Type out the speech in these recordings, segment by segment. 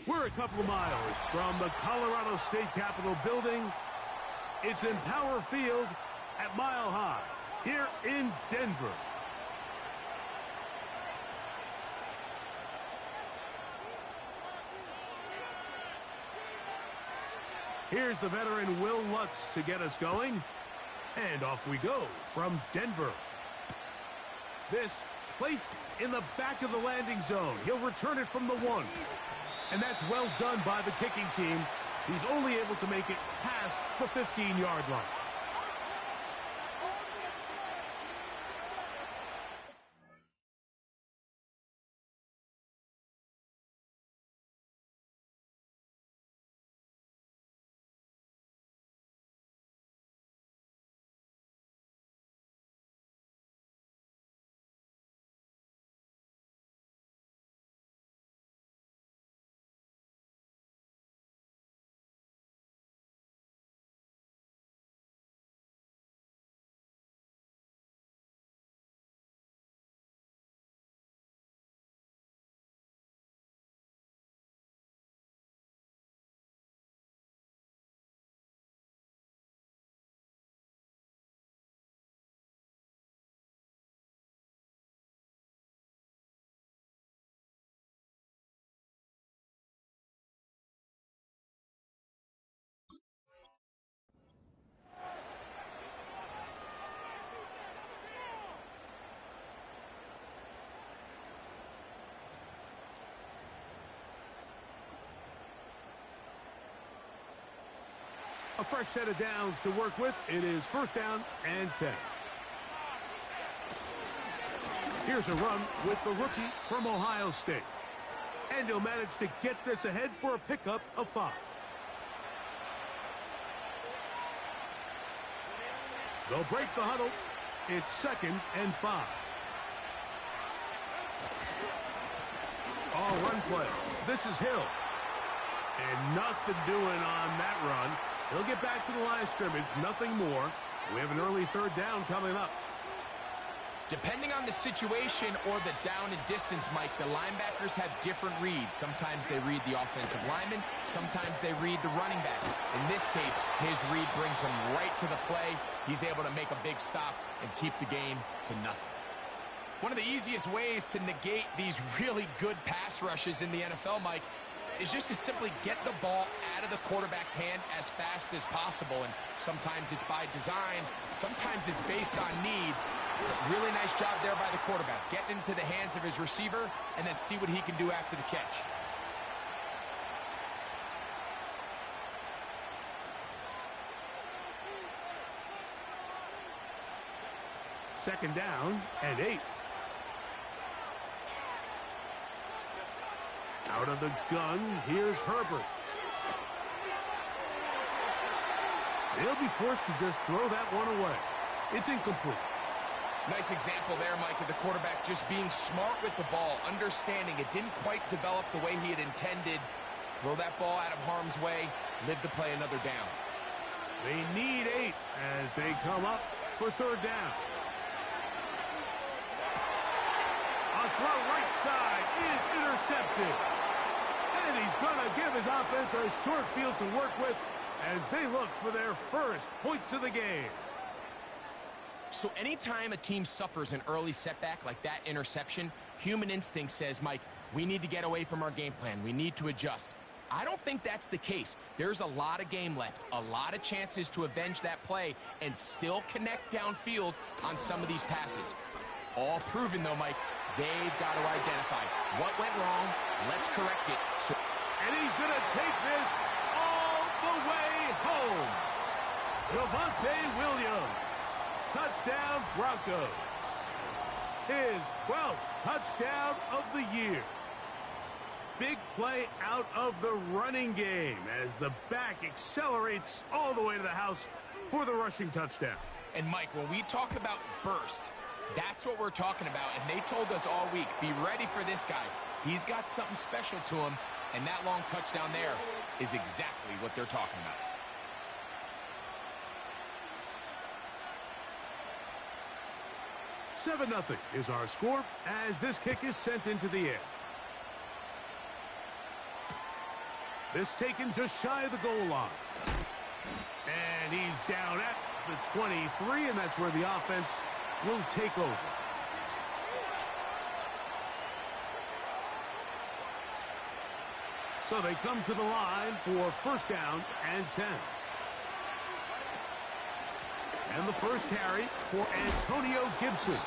We're a couple of miles from the Colorado State Capitol building. It's in Power Field at Mile High here in Denver. Here's the veteran Will Lutz to get us going. And off we go from Denver. This placed in the back of the landing zone. He'll return it from the 1. And that's well done by the kicking team. He's only able to make it past the 15-yard line. A fresh set of downs to work with. It is first down and 10. Here's a run with the rookie from Ohio State. And he'll manage to get this ahead for a pickup of 5. They'll break the huddle. It's 2nd and 5. Oh, run play. This is Hill. And nothing doing on that run. He'll get back to the line of scrimmage, nothing more. We have an early 3rd down coming up. Depending on the situation or the down and distance, Mike, the linebackers have different reads. Sometimes they read the offensive lineman. Sometimes they read the running back. In this case, his read brings him right to the play. He's able to make a big stop and keep the game to nothing. One of the easiest ways to negate these really good pass rushes in the NFL, Mike, is just to simply get the ball out of the quarterback's hand as fast as possible. And sometimes it's by design, sometimes it's based on need. Really nice job there by the quarterback. Get into the hands of his receiver and then see what he can do after the catch. Second down and 8. Out of the gun, here's Herbert. They'll be forced to just throw that one away. It's incomplete. Nice example there, Mike, of the quarterback just being smart with the ball, understanding it didn't quite develop the way he had intended. Throw that ball out of harm's way, live to play another down. They need 8 as they come up for 3rd down. A throw right side is intercepted. And he's going to give his offense a short field to work with as they look for their first points of the game. So anytime a team suffers an early setback like that interception, human instinct says, Mike, we need to get away from our game plan. We need to adjust. I don't think that's the case. There's a lot of game left, a lot of chances to avenge that play and still connect downfield on some of these passes. All proven, though, Mike, they've got to identify what went wrong. Let's correct it. And he's going to take this all the way home. Javonte Williams. Touchdown, Broncos. His 12th touchdown of the year. Big play out of the running game as the back accelerates all the way to the house for the rushing touchdown. And, Mike, when we talk about burst, that's what we're talking about. And they told us all week, be ready for this guy. He's got something special to him, and that long touchdown there is exactly what they're talking about. Seven 0 is our score as this kick is sent into the air. This taken just shy of the goal line. And he's down at the 23, and that's where the offense will take over. So they come to the line for first down and 10. And the first carry for Antonio Gibson.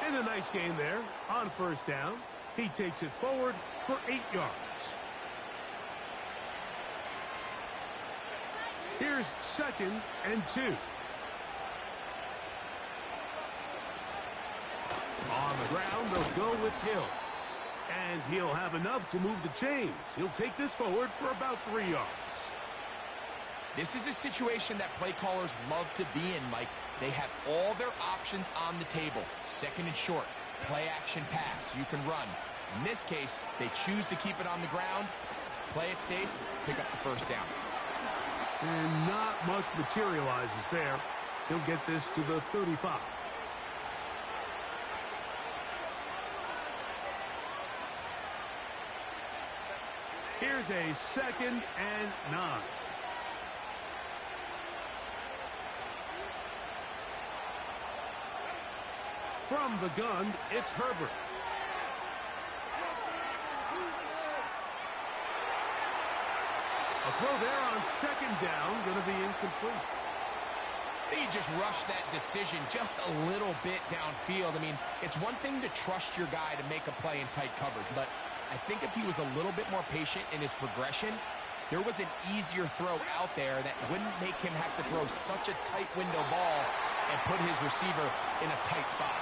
And a nice gain there on first down. He takes it forward for 8 yards. Here's second and 2. On the ground, they'll go with Hill. And he'll have enough to move the chains. He'll take this forward for about 3 yards. This is a situation that play callers love to be in, Mike. They have all their options on the table. Second and short, play action pass, you can run. In this case, they choose to keep it on the ground, play it safe, pick up the first down. And not much materializes there. He'll get this to the 35. Here's a second and 9. From the gun, it's Herbert. A throw there on second down, going to be incomplete. He just rushed that decision just a little bit downfield. I mean, it's one thing to trust your guy to make a play in tight coverage, but I think if he was a little bit more patient in his progression, there was an easier throw out there that wouldn't make him have to throw such a tight window ball and put his receiver in a tight spot.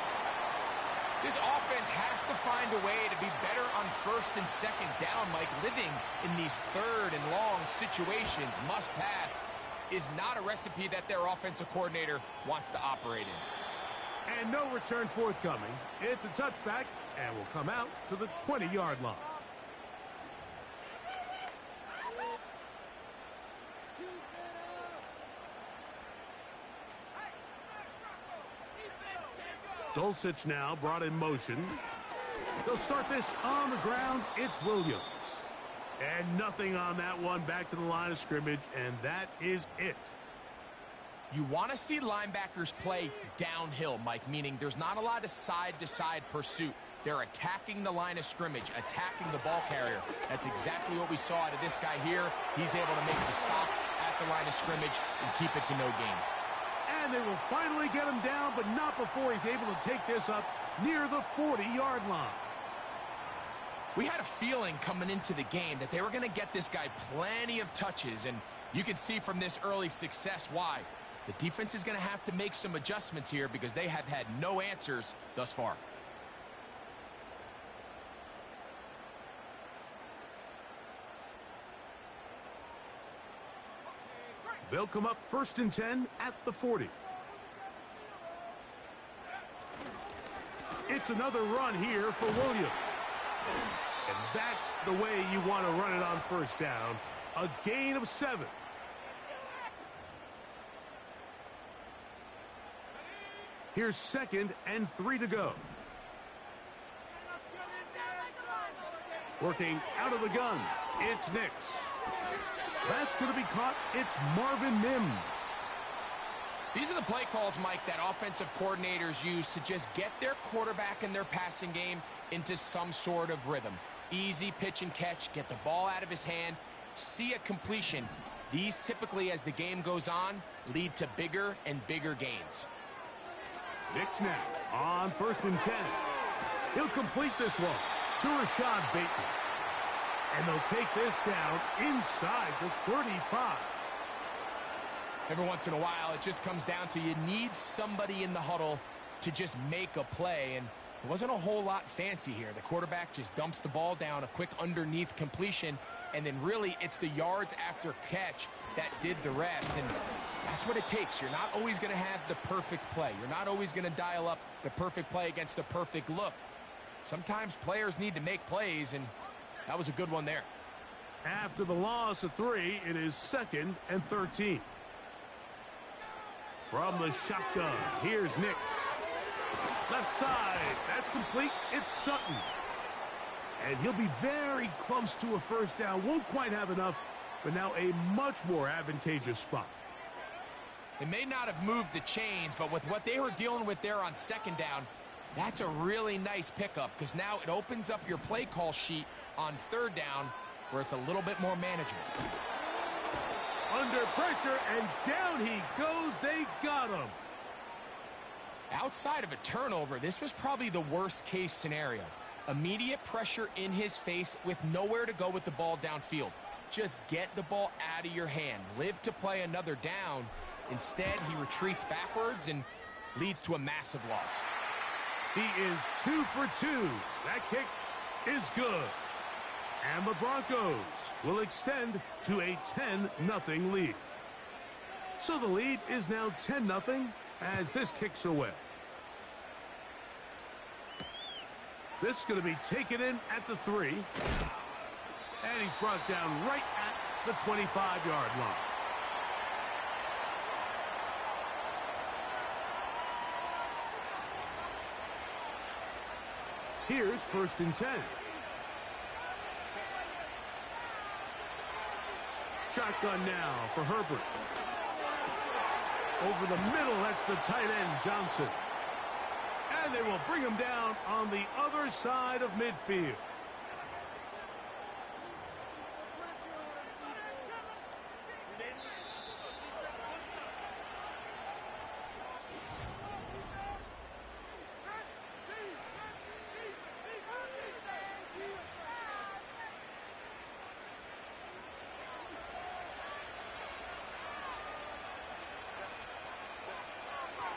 This offense has to find a way to be better on first and second down, Mike. Living in these third and long situations, must pass, is not a recipe that their offensive coordinator wants to operate in. And no return forthcoming. It's a touchback and will come out to the 20-yard line. Dulcich now brought in motion. They'll start this on the ground. It's Williams. And nothing on that one. Back to the line of scrimmage, and that is it. You want to see linebackers play downhill, Mike, meaning there's not a lot of side-to-side pursuit. They're attacking the line of scrimmage, attacking the ball carrier. That's exactly what we saw out of this guy here. He's able to make the stop at the line of scrimmage and keep it to no gain. And they will finally get him down, but not before he's able to take this up near the 40-yard line. We had a feeling coming into the game that they were going to get this guy plenty of touches, and you can see from this early success why. The defense is going to have to make some adjustments here because they have had no answers thus far. They'll come up first and 10 at the 40. It's another run here for Williams. And that's the way you want to run it on first down. A gain of 7. Here's second and 3 to go. Working out of the gun, it's Nix. That's going to be caught. It's Marvin Mims. These are the play calls, Mike, that offensive coordinators use to just get their quarterback and their passing game into some sort of rhythm. Easy pitch and catch, get the ball out of his hand, see a completion. These typically, as the game goes on, lead to bigger and bigger gains. Nix now on first and 10. He'll complete this one to Rashad Bateman. And they'll take this down inside the 35. Every once in a while, it just comes down to you need somebody in the huddle to just make a play. And it wasn't a whole lot fancy here. The quarterback just dumps the ball down, a quick underneath completion, and then really it's the yards after catch that did the rest. And that's what it takes. You're not always going to have the perfect play. You're not always going to dial up the perfect play against the perfect look. Sometimes players need to make plays, and that was a good one there. After the loss of 3, it is second and 13. From the shotgun, here's Nix. Left side, that's complete. It's Sutton. And he'll be very close to a first down. Won't quite have enough, but now a much more advantageous spot. They may not have moved the chains, but with what they were dealing with there on second down, that's a really nice pickup because now it opens up your play call sheet on third down where it's a little bit more manageable. Under pressure, and down he goes. They got him. Outside of a turnover, this was probably the worst case scenario. Immediate pressure in his face with nowhere to go with the ball downfield. Just get the ball out of your hand. Live to play another down. Instead, he retreats backwards and leads to a massive loss. He is 2 for 2. That kick is good. And the Broncos will extend to a 10-0 lead. So the lead is now 10-0 as this kicks away. This is going to be taken in at the 3. And he's brought down right at the 25-yard line. Here's 1st and 10. Shotgun now for Herbert. Over the middle, that's the tight end, Johnson. And they will bring him down on the other side of midfield.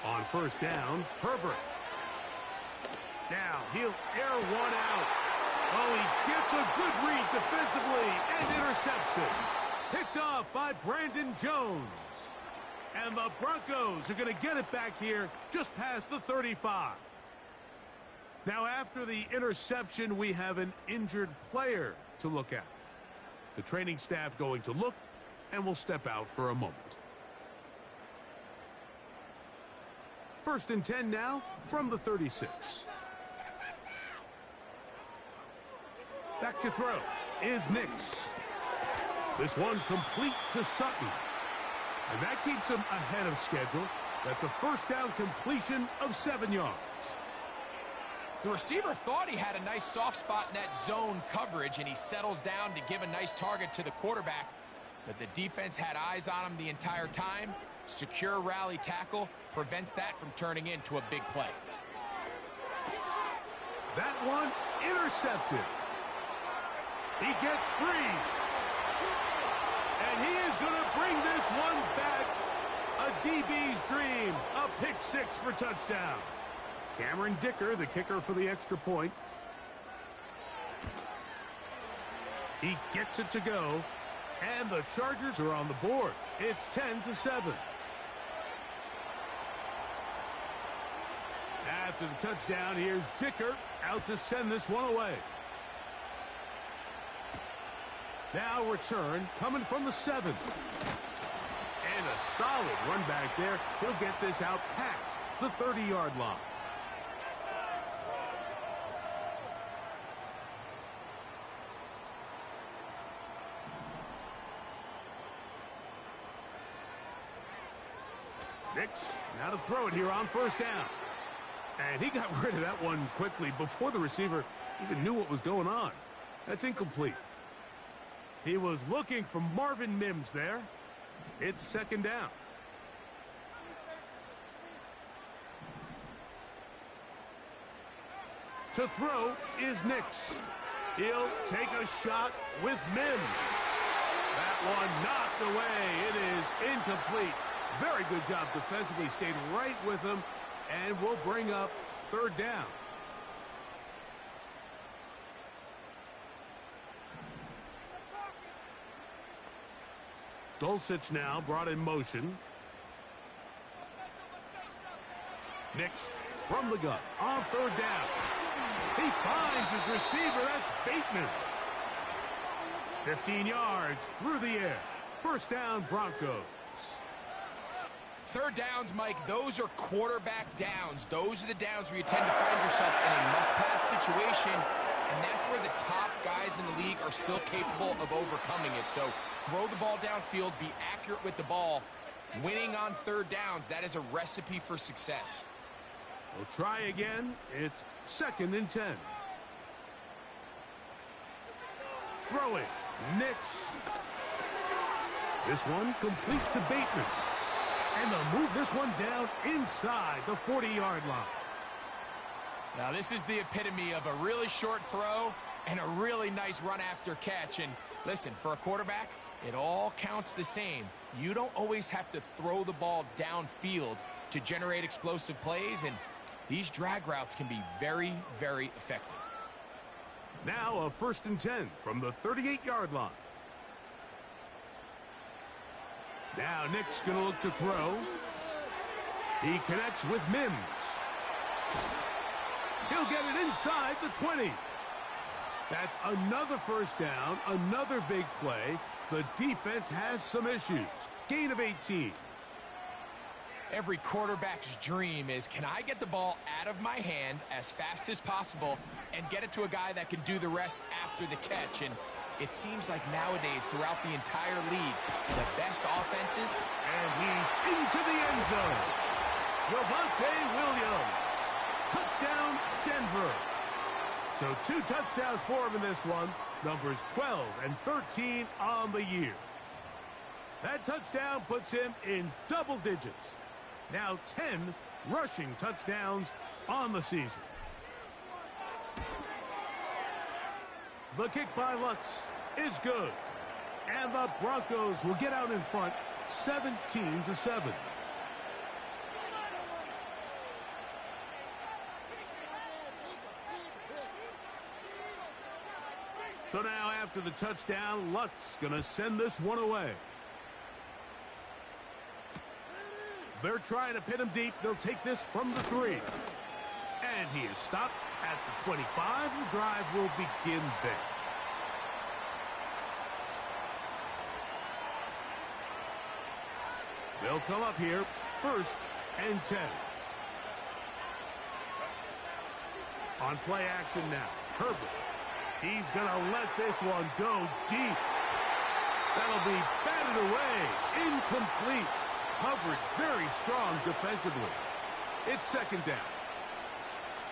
On 1st down, Herbert. Now he'll air one out. Oh, he gets a good read defensively and intercepts it. Picked off by Brandon Jones. And the Broncos are going to get it back here just past the 35. Now after the interception, we have an injured player to look at. The training staff going to look and will step out for a moment. 1st and 10 now from the 36. Back to throw is Nix. This one complete to Sutton. And that keeps him ahead of schedule. That's a 1st down completion of 7 yards. The receiver thought he had a nice soft spot in that zone coverage, and he settles down to give a nice target to the quarterback. But the defense had eyes on him the entire time. Secure rally tackle prevents that from turning into a big play. That one intercepted. He gets free. And he is going to bring this one back. A DB's dream. A pick 6 for touchdown. Cameron Dicker, the kicker for the extra point. He gets it to go. And the Chargers are on the board. It's 10-7. After the touchdown, here's Dicker out to send this one away. Now return coming from the 7. And a solid run back there. He'll get this out past the 30-yard line. Nix, now to throw it here on 1st down. And he got rid of that one quickly before the receiver even knew what was going on. That's incomplete. He was looking for Marvin Mims there. It's 2nd down. To throw is Nix. He'll take a shot with Mims. That one knocked away. It is incomplete. Very good job defensively. Stayed right with him. And we'll bring up 3rd down. Dulcich now brought in motion. Nix from the gun on 3rd down. He finds his receiver. That's Bateman. 15 yards through the air. 1st down, Broncos. 3rd downs, Mike, those are quarterback downs. Those are the downs where you tend to find yourself in a must-pass situation, and that's where the top guys in the league are still capable of overcoming it. So throw the ball downfield, be accurate with the ball. Winning on third downs, that is a recipe for success. We'll try again. It's 2nd and 10. Throw it. Nix. This one complete to Bateman. And they'll move this one down inside the 40-yard line. Now this is the epitome of a really short throw and a really nice run after catch. And listen, for a quarterback, it all counts the same. You don't always have to throw the ball downfield to generate explosive plays, and these drag routes can be very, very effective. Now a 1st and 10 from the 38-yard line. Now Nick's going to look to throw. He connects with Mims. He'll get it inside the 20. That's another 1st down, another big play. The defense has some issues. Gain of 18. Every quarterback's dream is, can I get the ball out of my hand as fast as possible and get it to a guy that can do the rest after the catch? And it seems like nowadays, throughout the entire league, the best offenses. And he's into the end zone. Jpthedawg Williams. Touchdown, Denver. So 2 touchdowns for him in this one. Numbers 12 and 13 on the year. That touchdown puts him in double digits. Now 10 rushing touchdowns on the season. The kick by Lutz is good. And the Broncos will get out in front 17-7. So now after the touchdown, Lutz going to send this one away. They're trying to pin him deep. They'll take this from the 3. And he is stopped at the 25. The drive will begin there. They'll come up here, 1st and 10. On play action now, Herbert. He's going to let this one go deep. That'll be batted away. Incomplete. Coverage very strong defensively. It's 2nd down.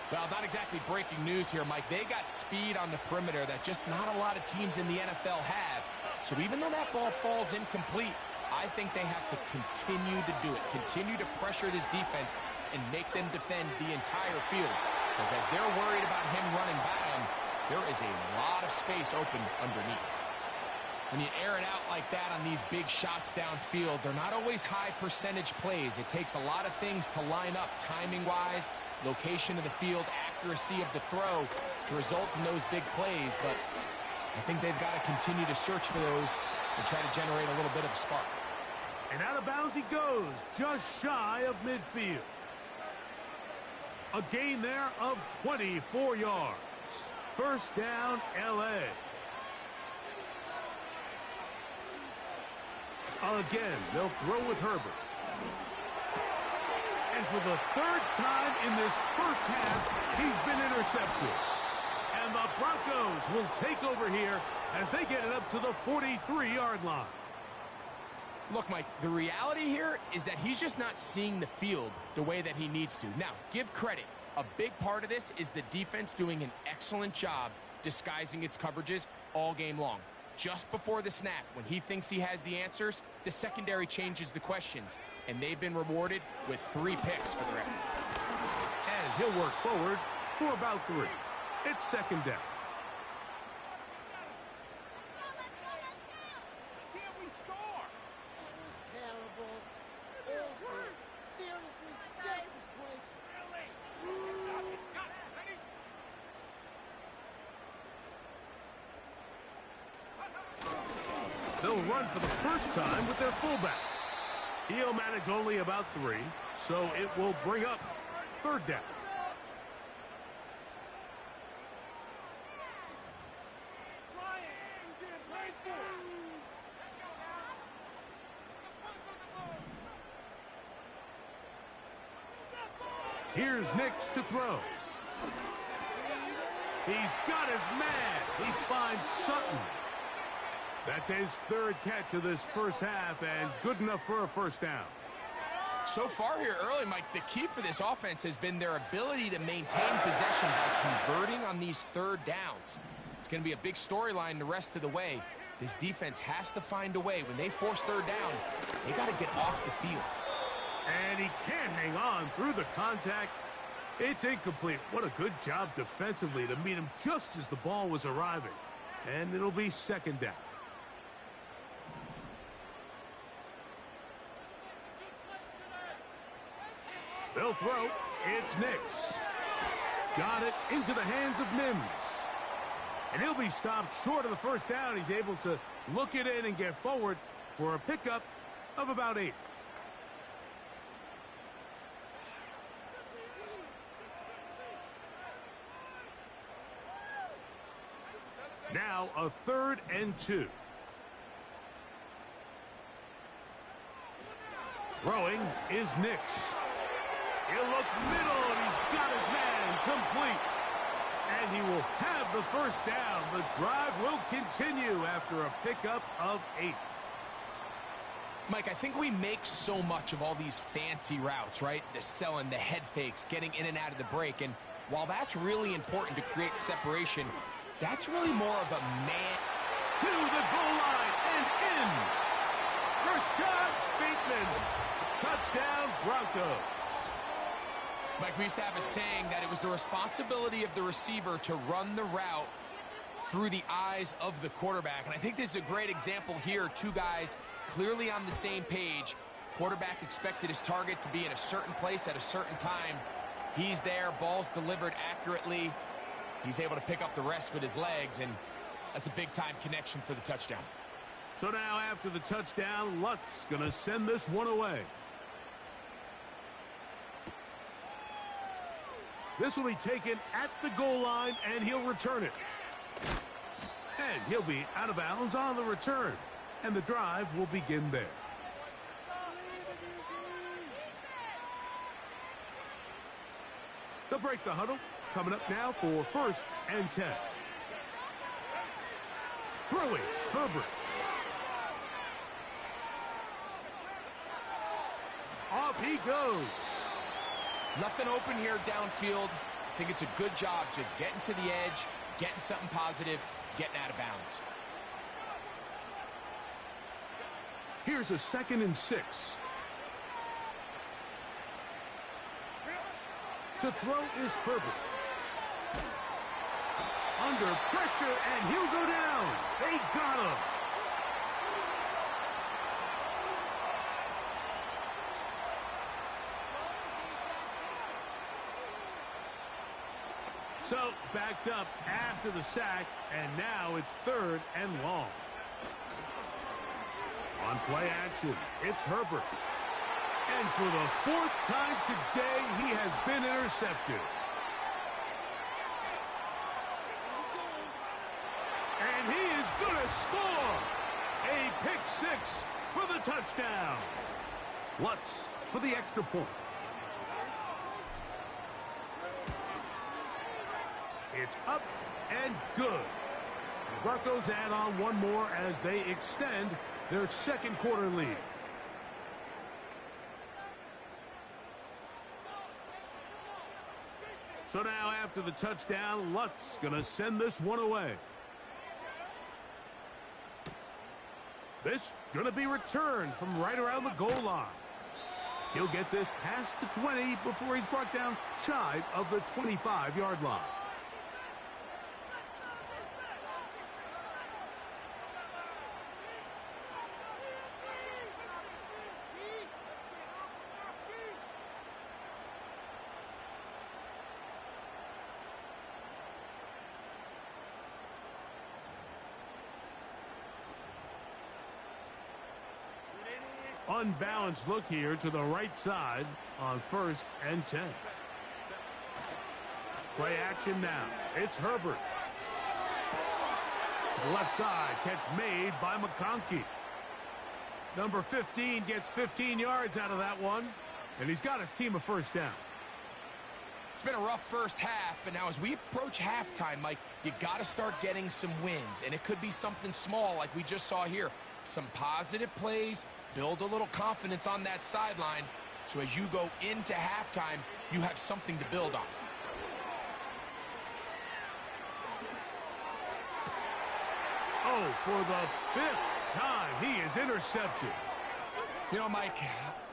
Well, not exactly breaking news here, Mike. They got speed on the perimeter that just not a lot of teams in the NFL have. So even though that ball falls incomplete, I think they have to continue to do it. Continue to pressure this defense and make them defend the entire field. Because as they're worried about him running by them, there is a lot of space open underneath. When you air it out like that on these big shots downfield, they're not always high percentage plays. It takes a lot of things to line up timing-wise, location of the field, accuracy of the throw to result in those big plays. But I think they've got to continue to search for those and try to generate a little bit of a spark. And out of bounds he goes, just shy of midfield. A gain there of 24 yards. 1st down, L.A. Again, they'll throw with Herbert. And for the 3rd time in this 1st half, he's been intercepted. And the Broncos will take over here as they get it up to the 43-yard line. Look, Mike, the reality here is that he's just not seeing the field the way that he needs to. Now, give credit. A big part of this is the defense doing an excellent job disguising its coverages all game long. Just before the snap, when he thinks he has the answers, the secondary changes the questions, and they've been rewarded with 3 picks for their effort. And he'll work forward for about 3. It's 2nd down. Can't we score? It was terrible. Awful. Seriously, just disgraceful. Really? Got it. Ready? They'll run for the 1st time with their fullback. He'll manage only about 3, so it will bring up 3rd down. Here's Nix to throw. He's got his man. He finds Sutton. That's his third catch of this first half, and good enough for a first down. So far here early, Mike, the key for this offense has been their ability to maintain possession by converting on these third downs. It's going to be a big storyline the rest of the way. This defense has to find a way. When they force third down, they got to get off the field. And he can't hang on through the contact. It's incomplete. What a good job defensively to meet him just as the ball was arriving. And it'll be second down. They'll throw. It's Nix. Got it into the hands of Mims. And he'll be stopped short of the first down. He's able to look it in and get forward for a pickup of about 8. Now a 3rd and 2. Throwing is Nix. He'll look middle, and he's got his man complete. And he will have the first down. The drive will continue after a pickup of 8. Mike, I think we make so much of all these fancy routes, right? The selling, the head fakes, getting in and out of the break. And while that's really important to create separation, that's really more of a man. To the goal line and in. Rashad Bateman. Touchdown, Broncos. Mike, we used to have a saying that it was the responsibility of the receiver to run the route through the eyes of the quarterback. And I think this is a great example here. Two guys clearly on the same page. Quarterback expected his target to be in a certain place at a certain time. He's there, ball's delivered accurately. He's able to pick up the rest with his legs, and that's a big-time connection for the touchdown. So now after the touchdown, Lutz going to send this one away. This will be taken at the goal line, and he'll return it. And he'll be out of bounds on the return, and the drive will begin there. They'll break the huddle. Coming up now for 1st and 10. Throwing, Herbert. Off he goes. Nothing open here downfield. I think it's a good job just getting to the edge, getting something positive, getting out of bounds. Here's a 2nd and 6. To throw is Herbert. Under pressure, and he'll go down. They got him. So, backed up after the sack, and now it's 3rd and long. On play action, it's Herbert. And for the 4th time today, he has been intercepted. And he is going to score. A pick 6 for the touchdown. Lutz for the extra point. It's up and good. The Broncos add on one more as they extend their 2nd quarter lead. So now after the touchdown, Lutz going to send this one away. This going to be returned from right around the goal line. He'll get this past the 20 before he's brought down shy of the 25-yard line. Unbalanced look here to the right side on 1st and 10. Play action now. It's Herbert. To the left side, catch made by McConkey. Number 15 gets 15 yards out of that one, and he's got his team a first down. been a rough first half, but now as we approach halftime, Mike, you got to start getting some wins, and it could be something small like we just saw here. Some positive plays, build a little confidence on that sideline, so as you go into halftime, you have something to build on. Oh, for the 5th time, he is intercepted. You know, Mike,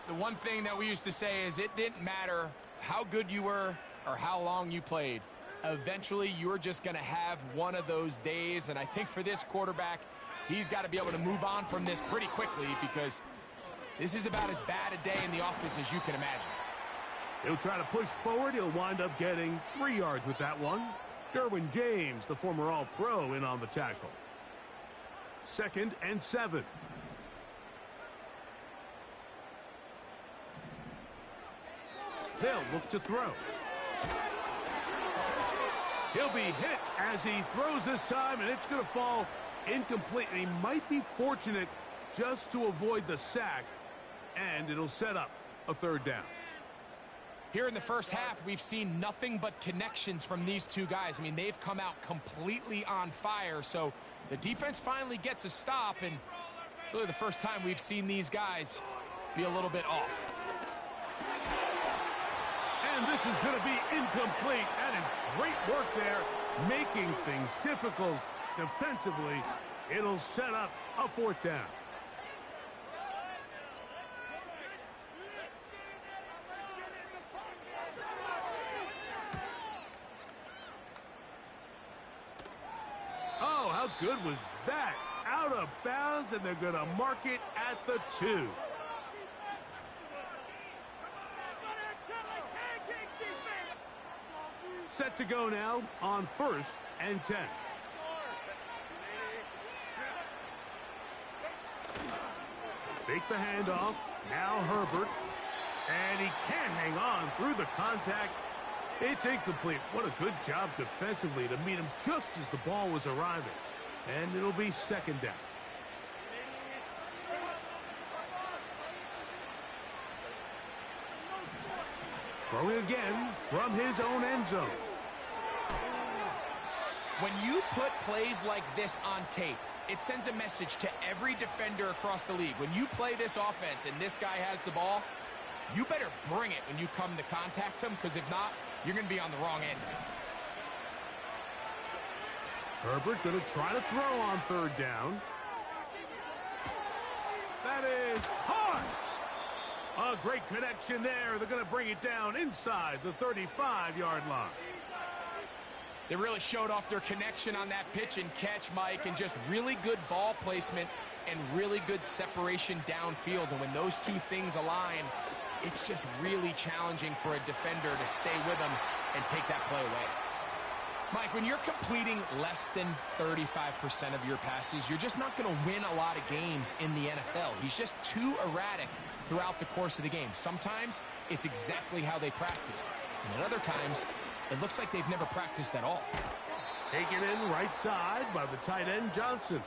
the one thing that we used to say is it didn't matter how good you were or how long you played. Eventually, you're just going to have one of those days, and I think for this quarterback, he's got to be able to move on from this pretty quickly because this is about as bad a day in the office as you can imagine. He'll try to push forward. He'll wind up getting 3 yards with that one. Derwin James, the former All-Pro, in on the tackle. 2nd and 7. They'll look to throw. He'll be hit as he throws this time, and it's going to fall incomplete. He might be fortunate just to avoid the sack, and it'll set up a 3rd down. Here in the first half, we've seen nothing but connections from these two guys. I mean, they've come out completely on fire, so the defense finally gets a stop, and really the first time we've seen these guys be a little bit off. And this is going to be incomplete. That is great work there, making things difficult defensively. It'll set up a 4th down. Oh, how good was that? Out of bounds, and they're going to mark it at the 2. Set to go now on 1st and 10. Fake the handoff. Now Herbert. And he can't hang on through the contact. It's incomplete. What a good job defensively to meet him just as the ball was arriving. And it'll be 2nd down. Throwing again from his own end zone. When you put plays like this on tape, it sends a message to every defender across the league. When you play this offense and this guy has the ball, you better bring it when you come to contact him, because if not, you're going to be on the wrong end. Herbert going to try to throw on 3rd down. That is hard. A great connection there. They're going to bring it down inside the 35-yard line. They really showed off their connection on that pitch and catch, Mike, and just really good ball placement and really good separation downfield. And when those two things align, it's just really challenging for a defender to stay with them and take that play away. Mike, when you're completing less than 35% of your passes, you're just not going to win a lot of games in the NFL. He's just too erratic throughout the course of the game. Sometimes it's exactly how they practiced, and at other times it looks like they've never practiced at all. Taken in right side by the tight end Johnson.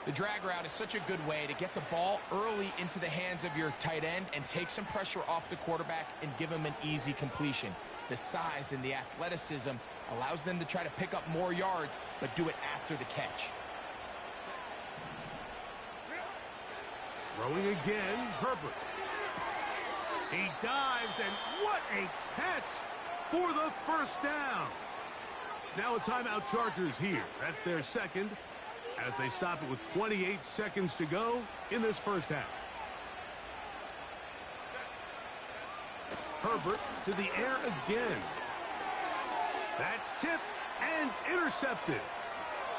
The drag route is such a good way to get the ball early into the hands of your tight end and take some pressure off the quarterback and give him an easy completion. The size and the athleticism allows them to try to pick up more yards, but do it after the catch. Throwing again, Herbert. He dives, and what a catch for the 1st down. Now a timeout, Chargers here. That's their 2nd, as they stop it with 28 seconds to go in this first half. Herbert to the air again. That's tipped and intercepted.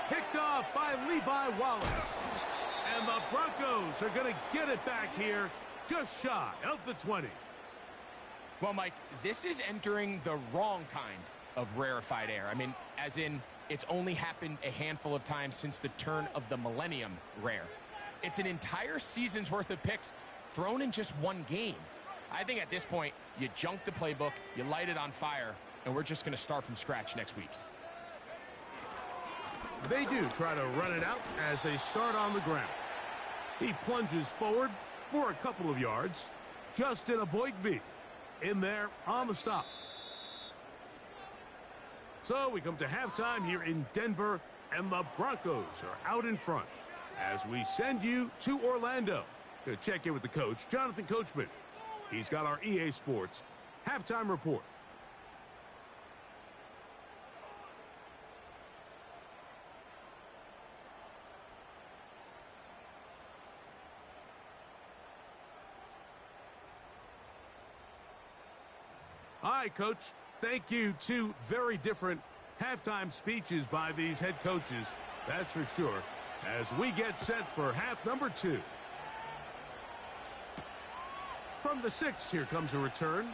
Picked off by Levi Wallace. And the Broncos are going to get it back here just shy of the 20. Well, Mike, this is entering the wrong kind of rarefied air. I mean, as in, it's only happened a handful of times since the turn of the millennium rare. It's an entire season's worth of picks thrown in just one game. I think at this point, you junk the playbook, you light it on fire, and we're just going to start from scratch next week. They do try to run it out as they start on the ground. He plunges forward for a couple of yards. Justin Avoigbe in there on the stop. So we come to halftime here in Denver, and the Broncos are out in front. As we send you to Orlando to check in with the coach, Jonathan Coachman. He's got our EA Sports halftime report. Hi, Coach. Thank you. Two very different halftime speeches by these head coaches, that's for sure, as we get set for half number 2. From the 6, here comes a return.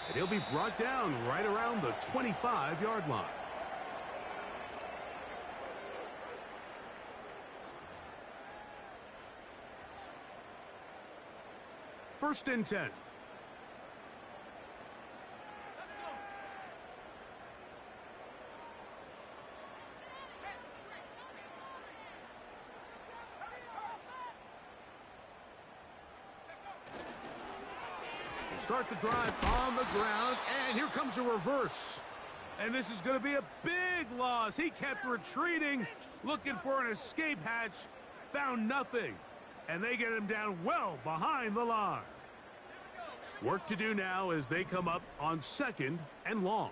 And he'll be brought down right around the 25-yard line. First and 10. Start the drive on the ground, and here comes a reverse. And this is going to be a big loss. He kept retreating, looking for an escape hatch, found nothing. And they get him down well behind the line. Work to do now as they come up on 2nd and long.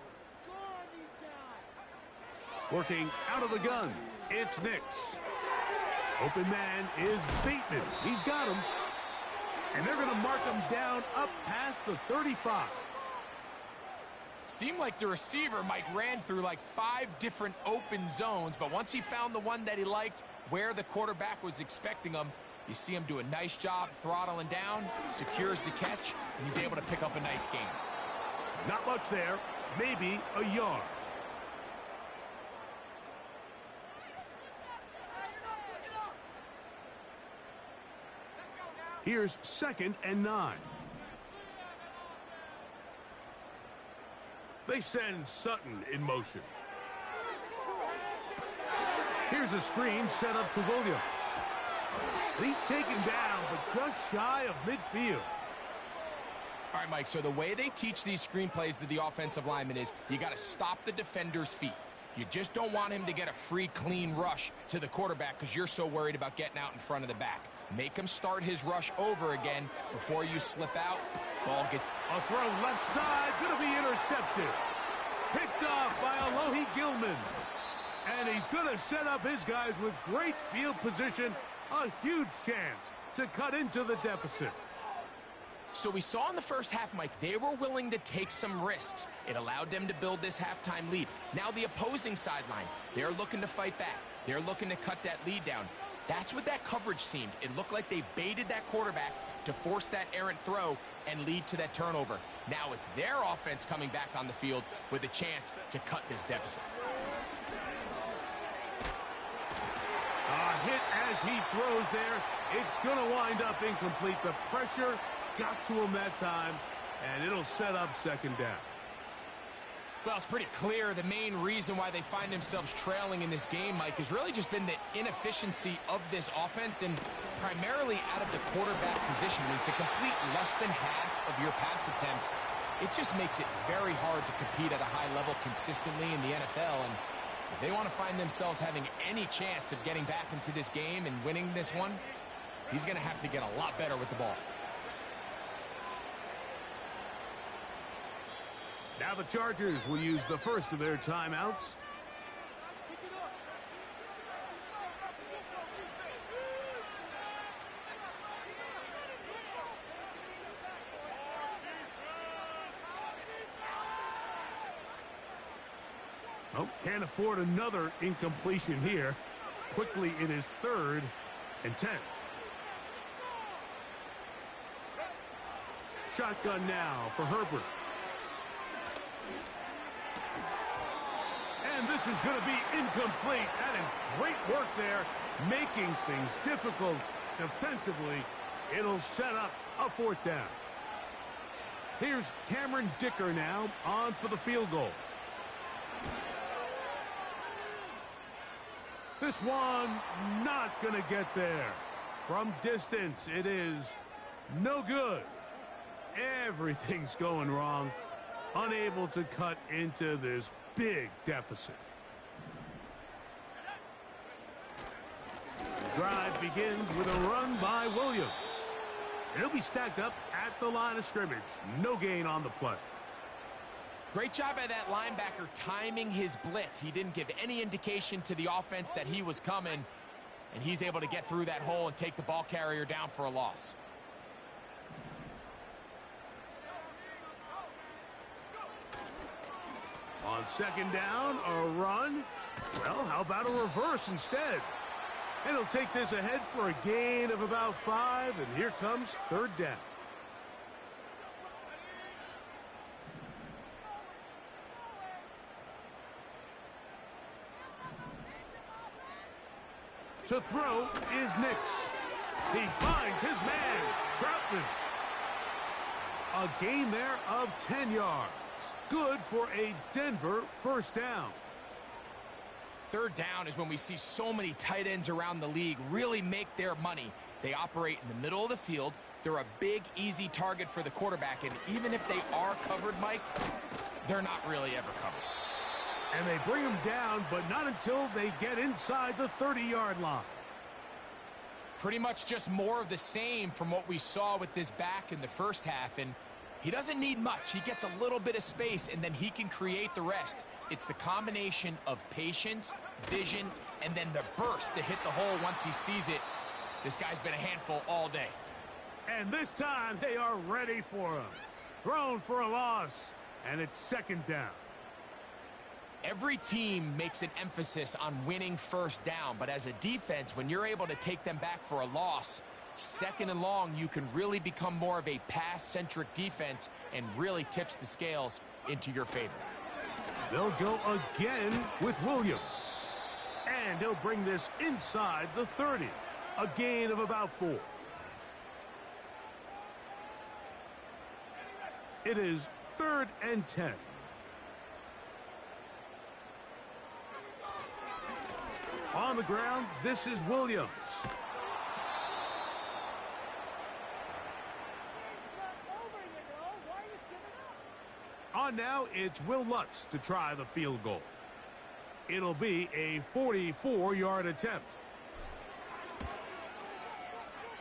Working out of the gun, it's Nix. Open man is Bateman. He's got him. And they're going to mark him down up past the 35. Seemed like the receiver, Mike, ran through like 5 different open zones, but once he found the one that he liked, where the quarterback was expecting him, you see him do a nice job throttling down, secures the catch, and he's able to pick up a nice gain. Not much there, maybe a yard. Here's 2nd and 9. They send Sutton in motion. Here's a screen set up to Williams. He's taken down, but just shy of midfield. All right, Mike, so the way they teach these screenplays to the offensive lineman is you got to stop the defender's feet. You just don't want him to get a free, clean rush to the quarterback because you're so worried about getting out in front of the back. Make him start his rush over again before you slip out. Ball get a throw left side, going to be intercepted. Picked off by Alohi Gilman. And he's going to set up his guys with great field position. A huge chance to cut into the deficit. So we saw in the first half, Mike, they were willing to take some risks. It allowed them to build this halftime lead. Now the opposing sideline, they're looking to fight back. They're looking to cut that lead down. That's what that coverage seemed. It looked like they baited that quarterback to force that errant throw and lead to that turnover. Now it's their offense coming back on the field with a chance to cut this deficit. A hit as he throws there. It's going to wind up incomplete. The pressure got to him that time, and it'll set up 2nd down. Well, it's pretty clear the main reason why they find themselves trailing in this game, Mike, has really just been the inefficiency of this offense and primarily out of the quarterback position. I mean, to complete less than half of your pass attempts, it just makes it very hard to compete at a high level consistently in the NFL. And if they want to find themselves having any chance of getting back into this game and winning this one, he's going to have to get a lot better with the ball. Now the Chargers will use the first of their timeouts. Oh, can't afford another incompletion here. Quickly it is 3rd and 10. Shotgun now for Herbert. And this is going to be incomplete. That is great work there, making things difficult defensively. It'll set up a 4th down. Here's Cameron Dicker now on for the field goal. This one not going to get there. From distance, it is no good. Everything's going wrong. unable to cut into this big deficit. The drive begins with a run by Williams. And he'll be stacked up at the line of scrimmage. No gain on the play. Great job by that linebacker timing his blitz. He didn't give any indication to the offense that he was coming, and he's able to get through that hole and take the ball carrier down for a loss. On second down, a run. Well, how about a reverse instead? And he'll take this ahead for a gain of about 5, and here comes third down. To throw is Nix. He finds his man, Troutman. A gain there of 10 yards. Good for a Denver first down. Third down is when we see so many tight ends around the league really make their money. They operate in the middle of the field. They're a big, easy target for the quarterback, and even if they are covered, Mike, they're not really ever covered. And they bring him down, but not until they get inside the 30-yard line. Pretty much just more of the same from what we saw with this back in the first half, and he doesn't need much. He gets a little bit of space, and then he can create the rest. It's the combination of patience, vision, and then the burst to hit the hole once he sees it. This guy's been a handful all day. And this time, they are ready for him. Thrown for a loss, and it's second down. Every team makes an emphasis on winning first down, but as a defense, when you're able to take them back for a loss, second and long, you can really become more of a pass-centric defense and really tips the scales into your favor. They'll go again with Williams. And he'll bring this inside the 30. A gain of about 4. It is 3rd and 10. On the ground, this is Williams. On now, it's Will Lutz to try the field goal. It'll be a 44-yard attempt.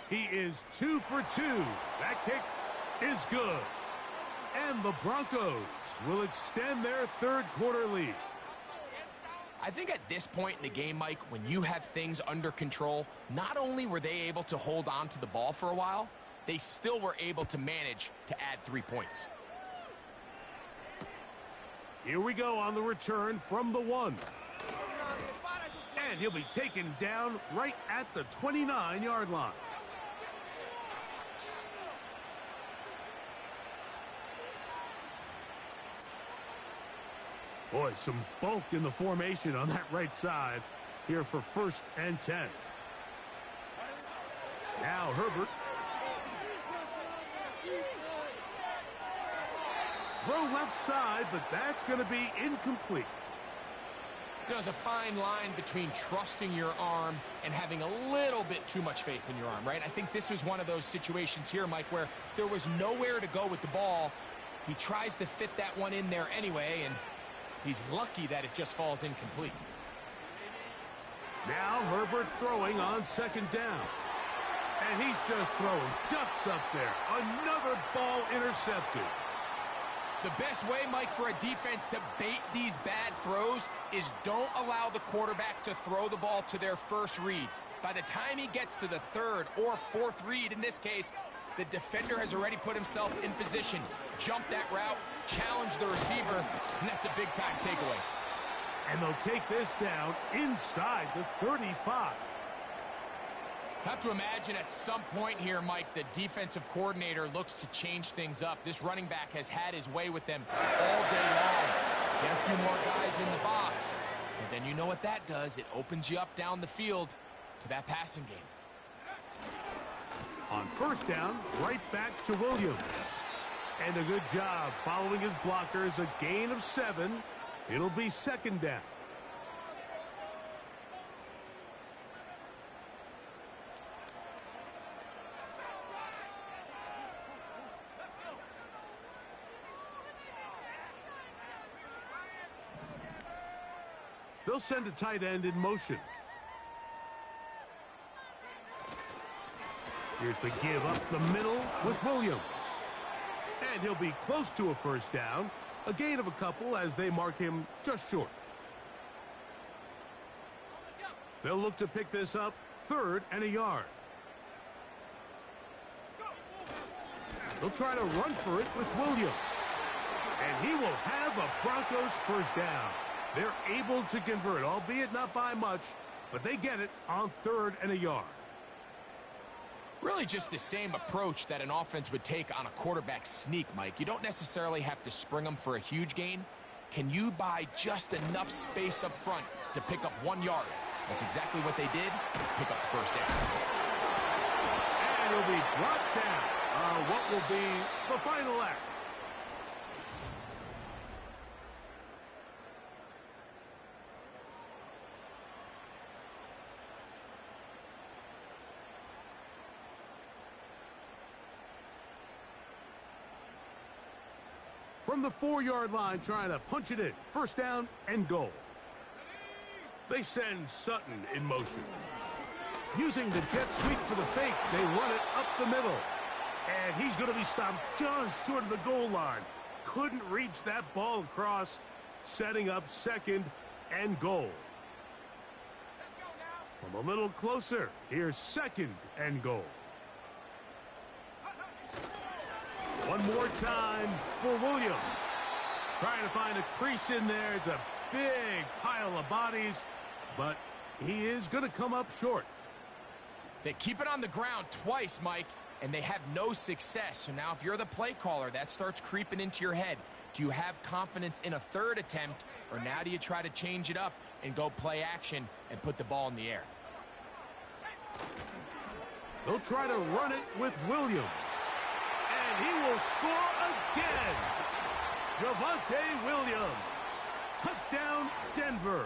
He is 2 for 2. That kick is good. And the Broncos will extend their third quarter lead. I think at this point in the game, Mike, when you have things under control, not only were they able to hold on to the ball for a while, they still were able to manage to add 3 points. Here we go on the return from the 1. And he'll be taken down right at the 29-yard line. Boy, some bulk in the formation on that right side here for 1st and 10. Now Herbert. Throw left side, but that's going to be incomplete. There's a fine line between trusting your arm and having a little bit too much faith in your arm, right? I think this was one of those situations here, Mike, where there was nowhere to go with the ball. He tries to fit that one in there anyway, and he's lucky that it just falls incomplete. Now Herbert throwing on 2nd down. And he's just throwing ducks up there. Another ball intercepted. The best way, Mike, for a defense to bait these bad throws is don't allow the quarterback to throw the ball to their first read. By the time he gets to the 3rd or 4th read, in this case, the defender has already put himself in position, jump that route, challenge the receiver, and that's a big-time takeaway. And they'll take this down inside the 35. Have to imagine at some point here, Mike, the defensive coordinator looks to change things up. This running back has had his way with them all day long. Get a few more guys in the box. And then you know what that does. It opens you up down the field to that passing game. On 1st down, right back to Williams. And a good job following his blockers. A gain of 7. It'll be 2nd down. They'll send a tight end in motion. Here's the give up the middle with Williams. And he'll be close to a first down. A gain of a couple as they mark him just short. They'll look to pick this up 3rd and a yard. They'll try to run for it with Williams. And he will have a Broncos first down. They're able to convert, albeit not by much, but they get it on 3rd and a yard. Really just the same approach that an offense would take on a quarterback sneak, Mike. You don't necessarily have to spring them for a huge gain. Can you buy just enough space up front to pick up 1 yard? That's exactly what they did. Pick up the first down. And he'll be brought down on what will be the final act. From the 4-yard line, trying to punch it in. First down and goal. They send Sutton in motion. Using the jet sweep for the fake, they run it up the middle. And he's going to be stopped just short of the goal line. Couldn't reach that ball across, setting up 2nd and goal. From a little closer, here's 2nd and goal. One more time for Williams. Trying to find a crease in there. It's a big pile of bodies, but he is going to come up short. They keep it on the ground twice, Mike, and they have no success. So now if you're the play caller, that starts creeping into your head. Do you have confidence in a 3rd attempt, or now do you try to change it up and go play action and put the ball in the air? They'll try to run it with Williams. And he will score again. Jpthedawg Williams. Touchdown, Denver.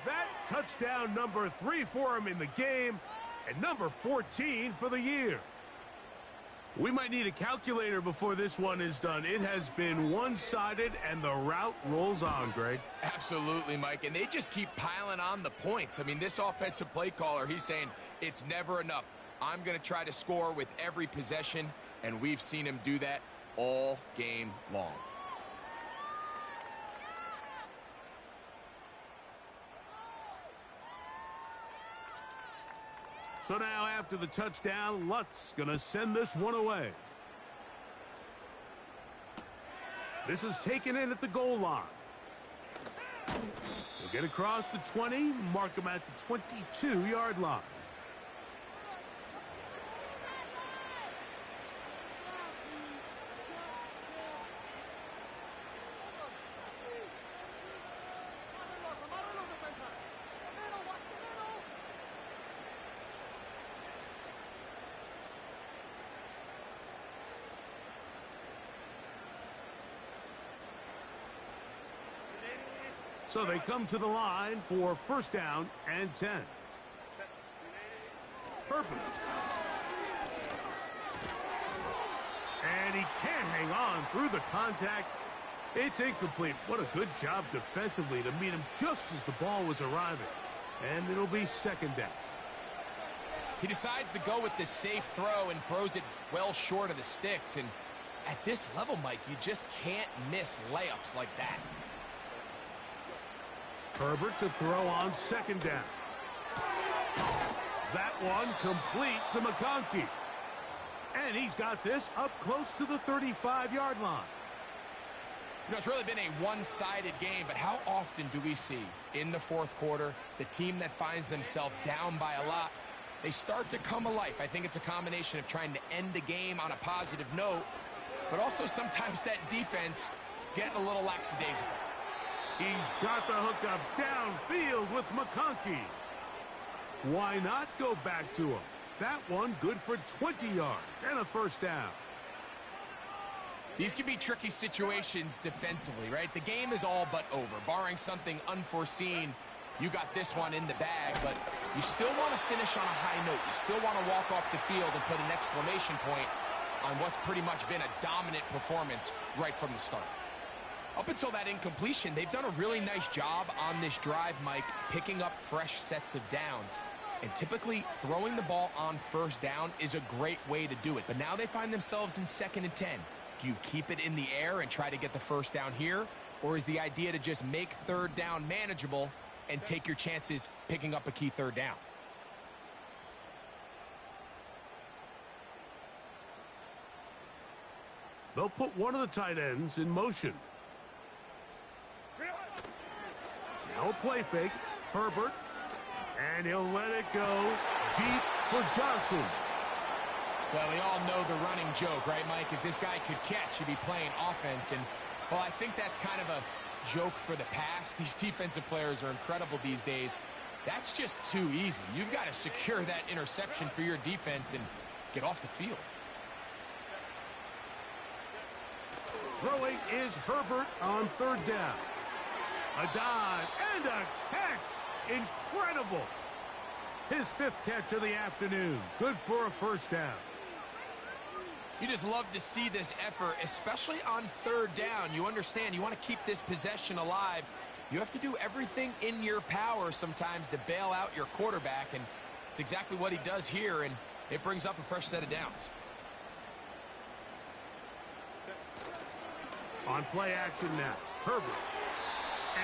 That touchdown number 3 for him in the game, and number 14 for the year. We might need a calculator before this one is done. It has been one-sided, and the route rolls on, Greg. Absolutely, Mike, and they just keep piling on the points. I mean, this offensive play caller, he's saying it's never enough. I'm going to try to score with every possession, and we've seen him do that all game long. So now after the touchdown, Lutz going to send this one away. This is taken in at the goal line. He'll get across the 20, mark him at the 22-yard line. So they come to the line for first down and 10. Purpose. And he can't hang on through the contact. It's incomplete. What a good job defensively to meet him just as the ball was arriving. And it'll be second down. He decides to go with the safe throw and throws it well short of the sticks. And at this level, Mike, you just can't miss layups like that. Herbert to throw on second down. That one complete to McConkey. And he's got this up close to the 35-yard line. You know, it's really been a one-sided game, but how often do we see in the fourth quarter the team that finds themselves down by a lot, they start to come alive? I think it's a combination of trying to end the game on a positive note, but also sometimes that defense getting a little lackadaisical. He's got the hookup downfield with McConkey. Why not go back to him? That one good for 20 yards and a first down. These can be tricky situations defensively, right? The game is all but over. Barring something unforeseen, you got this one in the bag, but you still want to finish on a high note. You still want to walk off the field and put an exclamation point on what's pretty much been a dominant performance right from the start. Up until that incompletion, they've done a really nice job on this drive, Mike, picking up fresh sets of downs. And typically, throwing the ball on first down is a great way to do it. But now they find themselves in 2nd and 10. Do you keep it in the air and try to get the first down here? Or is the idea to just make 3rd down manageable and take your chances picking up a key 3rd down? They'll put one of the tight ends in motion. Now a play fake. Herbert. And he'll let it go deep for Johnson. Well, we all know the running joke, right, Mike? If this guy could catch, he'd be playing offense. And, well, I think that's kind of a joke for the past. These defensive players are incredible these days. That's just too easy. You've got to secure that interception for your defense and get off the field. Throwing is Herbert on 3rd down. A dive and a catch. Incredible. His 5th catch of the afternoon. Good for a first down. You just love to see this effort, especially on 3rd down. You understand, you want to keep this possession alive. You have to do everything in your power sometimes to bail out your quarterback, and it's exactly what he does here, and it brings up a fresh set of downs. On play action now, Herbert.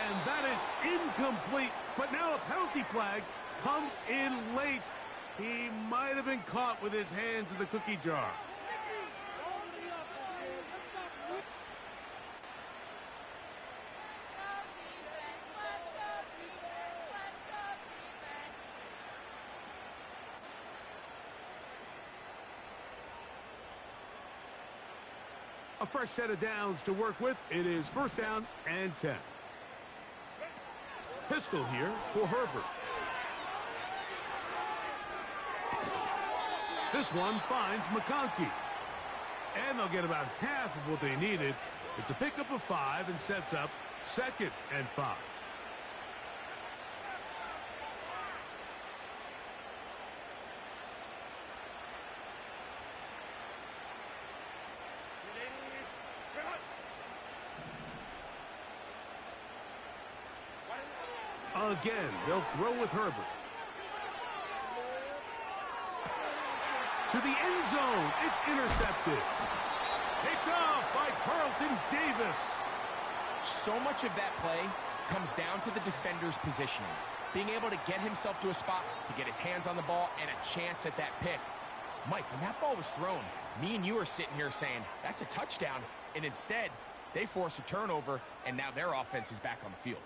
And that is incomplete, but now a penalty flag comes in late. He might have been caught with his hands in the cookie jar. A fresh set of downs to work with. It is 1st down and 10. Pistol here for Herbert. This one finds McConkey. And they'll get about half of what they needed. It's a pickup of 5 and sets up 2nd and 5. Again, they'll throw with Herbert. To the end zone. It's intercepted. Picked off by Carlton Davis. So much of that play comes down to the defender's positioning. Being able to get himself to a spot to get his hands on the ball and a chance at that pick. Mike, when that ball was thrown, me and you are sitting here saying, that's a touchdown. And instead, they force a turnover, and now their offense is back on the field.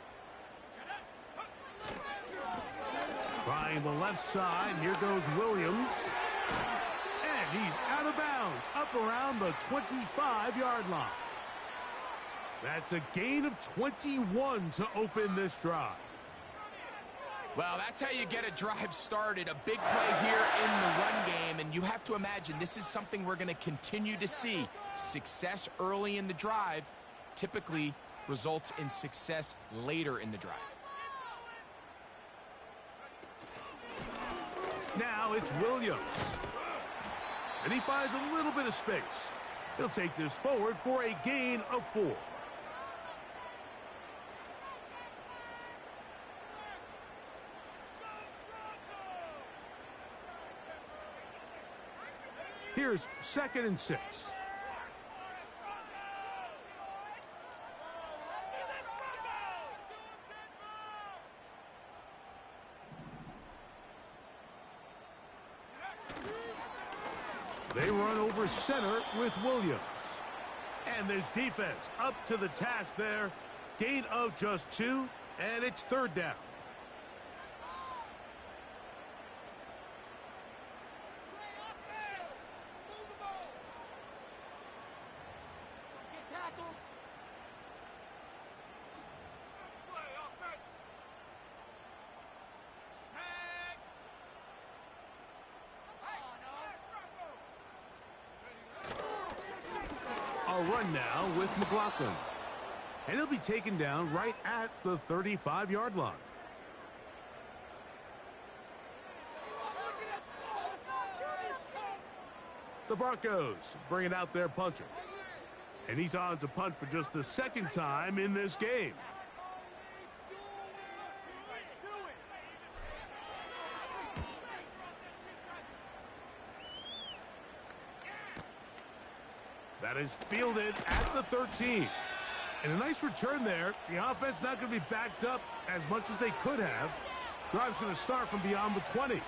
Trying the left side. Here goes Williams. And he's out of bounds. Up around the 25-yard line. That's a gain of 21 to open this drive. Well, that's how you get a drive started. A big play here in the run game. And you have to imagine this is something we're going to continue to see. Success early in the drive typically results in success later in the drive. Now it's Williams. And he finds a little bit of space. He'll take this forward for a gain of 4. Here's 2nd and 6. They run over center with Williams. And this defense up to the task there. Gain of just 2, and it's 3rd down. A run now with McLaughlin. And he'll be taken down right at the 35-yard line. The Broncos bringing out their punter. And he's on to punt for just the second time in this game. That is fielded at the 13. And a nice return there. The offense not going to be backed up as much as they could have. Drive's going to start from beyond the 20.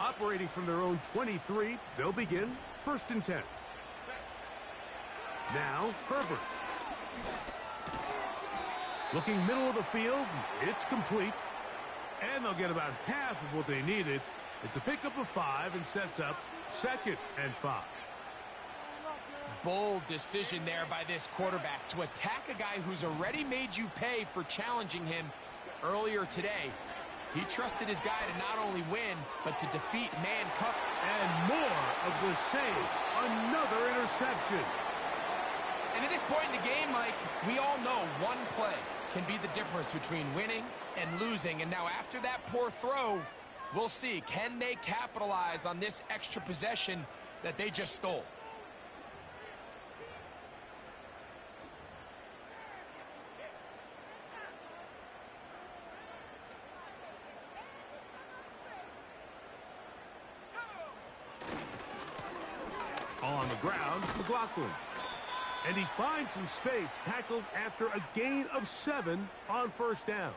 Operating from their own 23, they'll begin 1st and 10. Now, Herbert. Looking middle of the field, it's complete. And they'll get about half of what they needed. It's a pickup of 5 and sets up 2nd and 5. Bold decision there by this quarterback to attack a guy who's already made you pay for challenging him earlier today. He trusted his guy to not only win, but to defeat man coverage. And more of the same. Another interception. And at this point in the game, Mike, we all know one play can be the difference between winning and losing. And now after that poor throw, we'll see, can they capitalize on this extra possession that they just stole? On the ground, McLaughlin. And he finds some space, tackled after a gain of 7 on 1st down.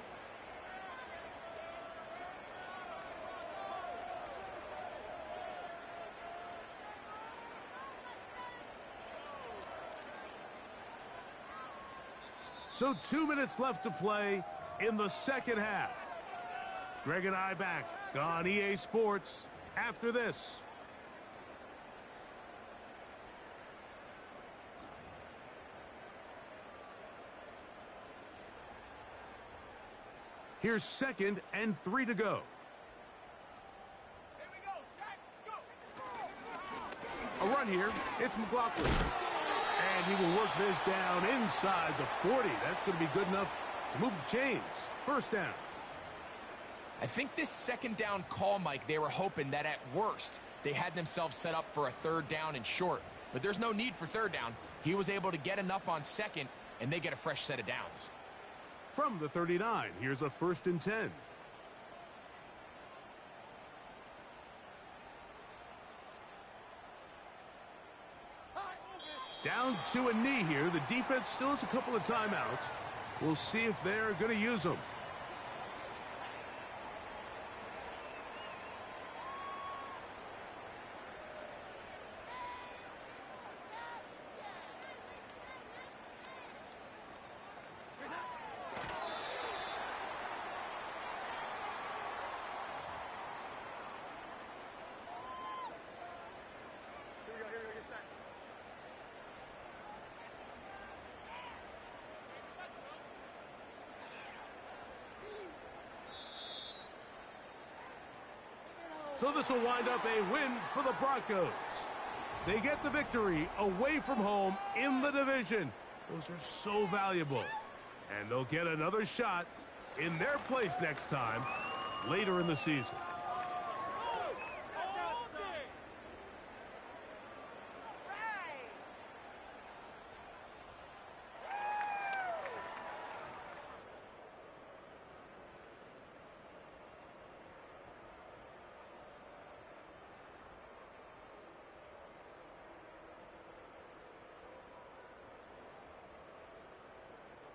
So 2 minutes left to play in the second half. Greg and I back on EA Sports after this. Here's 2nd and 3 to go. A run here. It's McLaughlin. And he will work this down inside the 40. That's going to be good enough to move the chains. 1st down. I think this 2nd down call, Mike, they were hoping that at worst they had themselves set up for a 3rd down and short. But there's no need for 3rd down. He was able to get enough on 2nd, and they get a fresh set of downs. From the 39, here's a 1st and 10. Down to a knee here. The defense still has a couple of timeouts. We'll see if they're going to use them. So this will wind up a win for the Broncos. They get the victory away from home in the division. Those are so valuable. And they'll get another shot in their place next time later in the season.